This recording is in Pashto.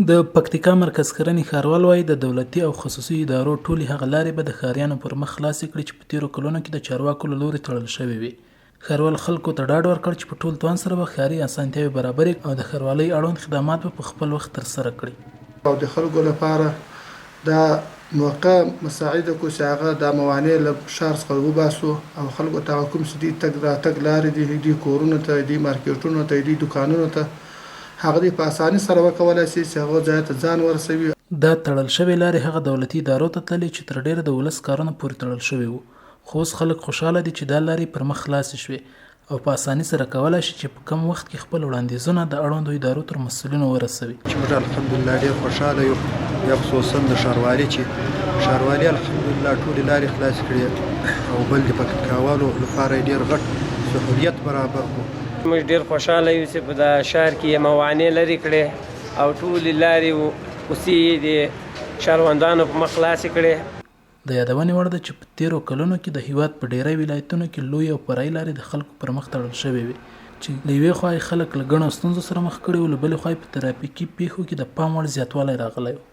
د پکتیکا مرکز کرنې ښاروال وایي د دولتي او خصوصي ادارو ټولې هغه لارې به د ښاریانو پر مخ خلاصې کړي چې په تېرو کلونو کې د چارواکو له لوري تړل شوې وي. ښاروال خلکو ته ډاډ ورکړ چې په ټول توان سره به ښاري اسانتیاوې برابرې او د ښاروالۍ اړوند خدمات به په خپل وخت ترسره کړي او د خلکو لپاره دا موقع مساعده کو چې هغه د موانع له ښار څخه وباسو او خلکو ته کوم چې دي تګ راتګ لارې دي کورونو ته دي مارکیټونو ته دي دکانونو ته هغه په اسانۍ سره وکولای شي چې هغه ځای ته ځان ورسوي. دا تړل شوې لارې هغه دولتي ادارو ته تللې چې تر ډېره د ولس کارونه پورې تړل شوي وو، خو اوس خلک خوشحاله دي چې دا لارې پر مخ خلاصې شوې او په اسانۍ سره کولای شي چې په کم وخت کې خپل وړاندیزونه د اړوندو ادارو تر مسؤلینو ورسوي. چې موږ الحمدلله ډېر خوشحاله یو، یا خصوصا د ښاروالي چې ښاروالي الحمدلله ټولې لارې خلاصې کړې او بل د پکتیکاوالو لپاره ډېر غټ سهولیت برابر کړو. موږ ډېر خوشحاله یو چې په دا ښار کې موانع لرې کړې او ټولې لارې اوسې د ښاروندانو په مخ خلاصې کړې. د یادونې وړ ده چې په تېرو کلونو کې د هیواد په ډېری ولایتونو کې لوی او فرعي لارې د خلکو پر مخ تړل شوې وي چې له یوې خوا خلک له ګڼو ستونزو سره مخ کړي وو، له بلې خوا په ترافیکي پیښو کې د پام وړ زیاتوالی راغلی و.